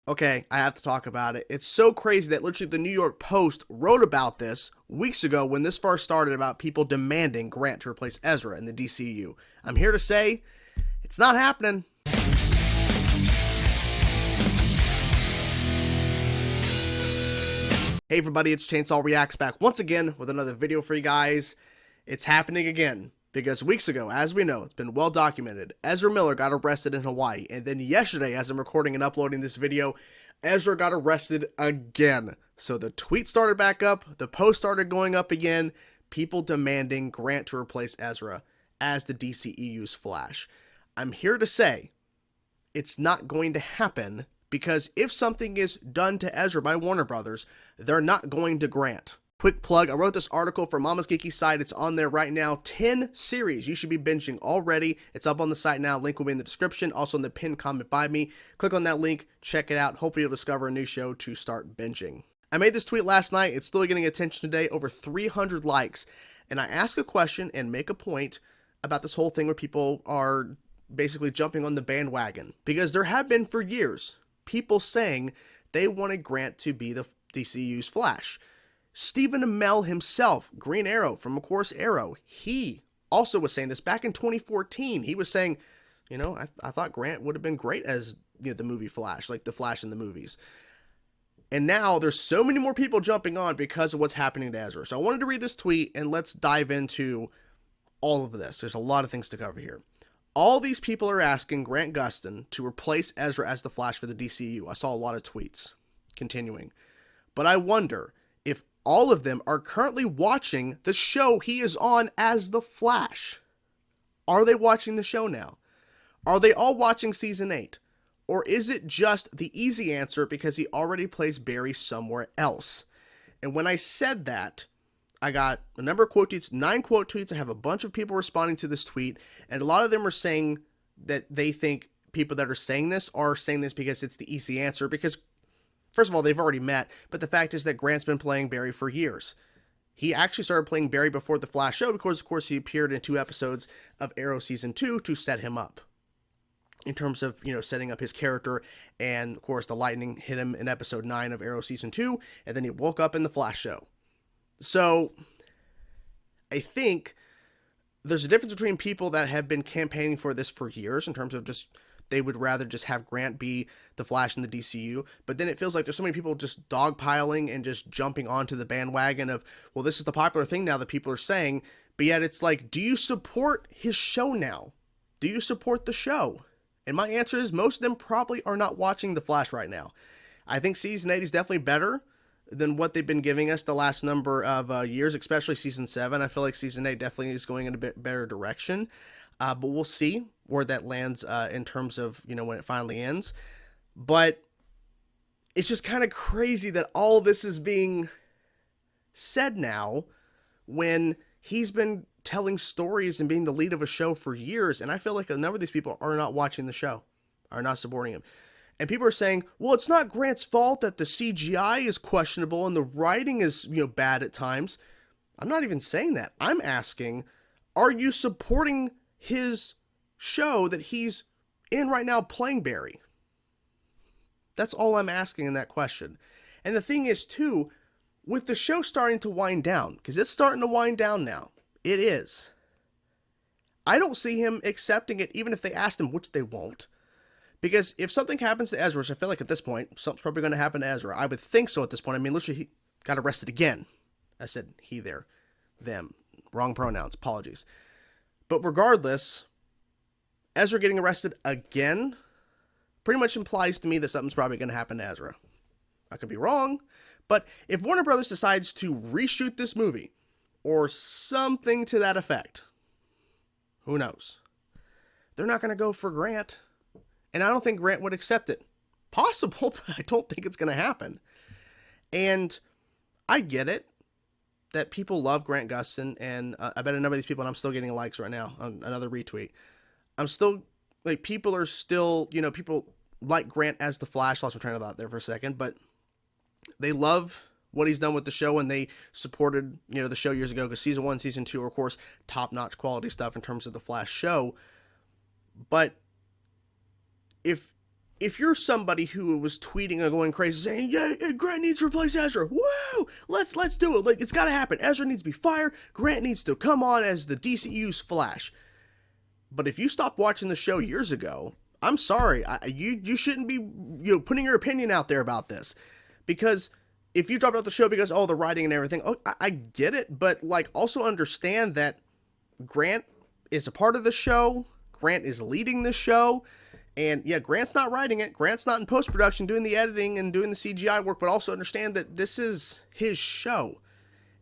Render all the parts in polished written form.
Okay, I have to talk about it. It's so crazy that literally the New York Post wrote about this weeks ago when this first started about people demanding Grant to replace Ezra in the DCEU. I'm here to say it's not happening. Hey everybody, it's Chainsaw Reacts back once again with another video for you guys. It's happening again because weeks ago, as we know, it's been well documented, Ezra Miller got arrested in Hawaii, and then yesterday, as I'm recording and uploading this video, Ezra got arrested again. So the tweet started back up, the post started going up again, people demanding Grant to replace Ezra as the DCEU's Flash. I'm here to say it's not going to happen, because if something is done to Ezra by Warner Brothers, they're not going to Grant. Quick plug, I wrote this article for Mama's Geeky site. It's on there right now. 10 series you should be binging already. It's up on the site now. Link will be in the description. Also in the pinned comment by me. Click on that link. Check it out. Hopefully you'll discover a new show to start binging. I made this tweet last night. It's still getting attention today. Over 300 likes. And I ask a question and make a point about this whole thing where people are basically jumping on the bandwagon. Because there have been for years people saying they wanted Grant to be the DCU's Flash. Stephen Amell himself, Green Arrow from, of course, Arrow, he also was saying this back in 2014. He was saying, I thought Grant would have been great as the movie Flash, like the Flash in the movies. And now there's so many more people jumping on because of what's happening to Ezra. So I wanted to read this tweet and let's dive into all of this. There's a lot of things to cover here. All these people are asking Grant Gustin to replace Ezra as the Flash for the DCU. I saw a lot of tweets. Continuing. But I wonder if all of them are currently watching the show he is on as the Flash. Are they watching the show now? Are they all watching season 8? Or is it just the easy answer because he already plays Barry somewhere else? And when I said that, I got a number of quote tweets, 9 quote tweets. I have a bunch of people responding to this tweet, and a lot of them are saying that they think people that are saying this because it's the easy answer, because first of all, they've already met, but the fact is that Grant's been playing Barry for years. He actually started playing Barry before the Flash show because, of course, he appeared in 2 episodes of Arrow Season 2 to set him up in terms of, setting up his character, and, of course, the lightning hit him in Episode 9 of Arrow Season 2, and then he woke up in the Flash show. So I think there's a difference between people that have been campaigning for this for years in terms of just they would rather just have Grant be the Flash in the DCU, but then it feels like there's so many people just dogpiling and just jumping onto the bandwagon of, well, this is the popular thing now that people are saying, but yet it's like, do you support his show now? Do you support the show? And my answer is most of them probably are not watching the Flash right now. I think season 8 is definitely better than what they've been giving us the last number of years, especially season 7. I feel like season 8 definitely is going in a bit better direction, but we'll see where that lands in terms of, when it finally ends. But it's just kind of crazy that all this is being said now when he's been telling stories and being the lead of a show for years, and I feel like a number of these people are not watching the show, are not supporting him. And people are saying, well, it's not Grant's fault that the CGI is questionable and the writing is, bad at times. I'm not even saying that. I'm asking, are you supporting his show that he's in right now playing Barry? That's all I'm asking in that question. And the thing is, too, with the show starting to wind down, because it's starting to wind down now, it is. I don't see him accepting it, even if they asked him, which they won't. Because if something happens to Ezra, which I feel like at this point, something's probably going to happen to Ezra. I would think so at this point. I mean, literally, he got arrested again. I said he there, them. Wrong pronouns. Apologies. But regardless, Ezra getting arrested again pretty much implies to me that something's probably going to happen to Ezra. I could be wrong, but if Warner Brothers decides to reshoot this movie, or something to that effect, who knows? They're not going to go for Grant. And I don't think Grant would accept it. Possible, but I don't think it's going to happen. And I get it that people love Grant Gustin, and I bet a number of these people, and I'm still getting likes right now on another retweet. I'm still, people are still, people like Grant as the Flash. Lost my train of thought there for a second, but they love what he's done with the show, and they supported, the show years ago, because season 1, season 2 are, of course, top-notch quality stuff in terms of the Flash show. But if if you're somebody who was tweeting or going crazy saying, yeah, Grant needs to replace Ezra, woo, let's do it, like, it's gotta happen, Ezra needs to be fired, Grant needs to come on as the DCEU's Flash. But if you stopped watching the show years ago, I'm sorry, you shouldn't be putting your opinion out there about this, because if you dropped out the show because the writing and everything, I get it, but like also understand that Grant is a part of the show, Grant is leading the show. And yeah, Grant's not writing it. Grant's not in post-production doing the editing and doing the CGI work, but also understand that this is his show.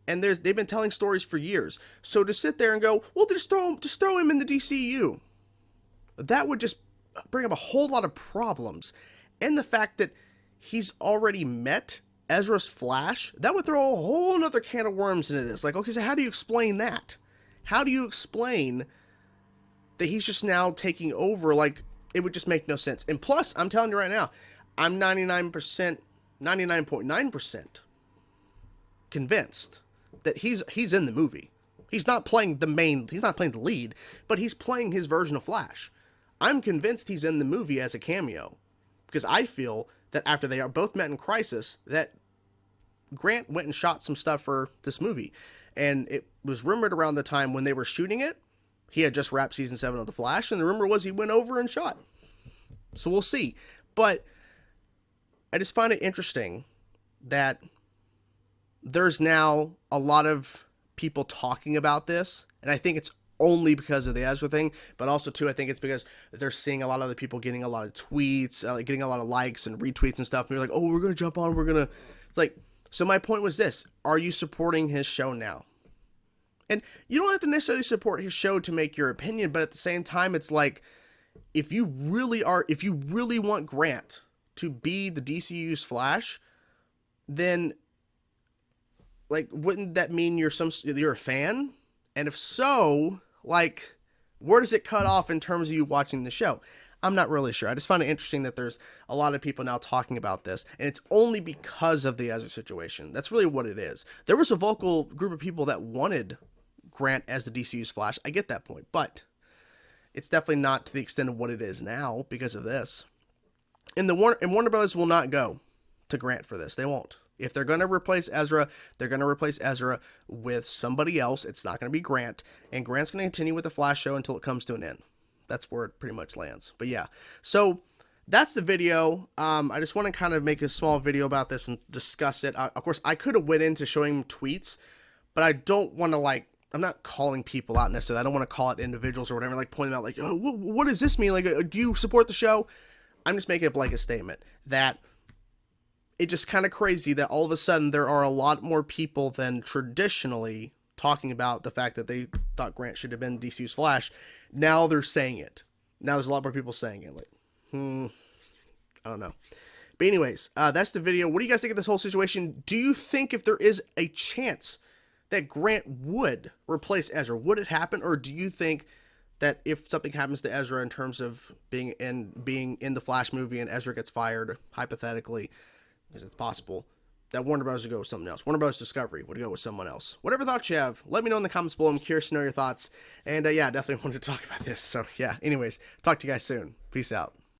And they've been telling stories for years. So to sit there and go, well, just throw him in the DCEU, that would just bring up a whole lot of problems. And the fact that he's already met Ezra's Flash, that would throw a whole other can of worms into this. Like, okay, so how do you explain that? How do you explain that he's just now taking over? Like, it would just make no sense. And plus, I'm telling you right now, I'm 99.9% convinced that he's in the movie. He's not playing the lead, but he's playing his version of Flash. I'm convinced he's in the movie as a cameo, because I feel that after they are both met in Crisis, that Grant went and shot some stuff for this movie. And it was rumored around the time when they were shooting it, he had just wrapped season 7 of The Flash, and the rumor was he went over and shot. So we'll see. But I just find it interesting that there's now a lot of people talking about this, and I think it's only because of the Ezra thing, but also too, I think it's because they're seeing a lot of other people getting a lot of tweets, getting a lot of likes and retweets and stuff, and they're like, oh, we're going to jump on, it's like, so my point was this: are you supporting his show now? And you don't have to necessarily support his show to make your opinion, but at the same time, it's like, if you really want Grant to be the DCU's Flash, then, like, wouldn't that mean you're a fan? And if so, like, where does it cut off in terms of you watching the show? I'm not really sure. I just find it interesting that there's a lot of people now talking about this, and it's only because of the Ezra situation. That's really what it is. There was a vocal group of people that wanted Grant as the DCU's Flash. I get that point, but it's definitely not to the extent of what it is now because of this. And Warner Brothers will not go to Grant for this. They won't. If they're going to replace Ezra, they're going to replace Ezra with somebody else. It's not going to be Grant, and Grant's going to continue with the Flash show until it comes to an end. That's where it pretty much lands. But yeah, so that's the video. I just want to kind of make a small video about this and discuss it. Of course, I could have went into showing tweets, but I don't want to, like, I'm not calling people out necessarily. I don't want to call out individuals or whatever, like pointing out, like, oh, what does this mean? Like, do you support the show? I'm just making a blanket statement that it's just kind of crazy that all of a sudden there are a lot more people than traditionally talking about the fact that they thought Grant should have been DC's Flash. Now they're saying it. Now there's a lot more people saying it. Like, I don't know. But anyways, that's the video. What do you guys think of this whole situation? Do you think if there is a chance that Grant would replace Ezra, would it happen? Or do you think that if something happens to Ezra in terms of being in the Flash movie and Ezra gets fired, hypothetically, because it's possible, that Warner Bros. Would go with something else? Warner Bros. Discovery would go with someone else. Whatever thoughts you have, let me know in the comments below. I'm curious to know your thoughts. And yeah, definitely wanted to talk about this. So yeah, anyways, talk to you guys soon. Peace out.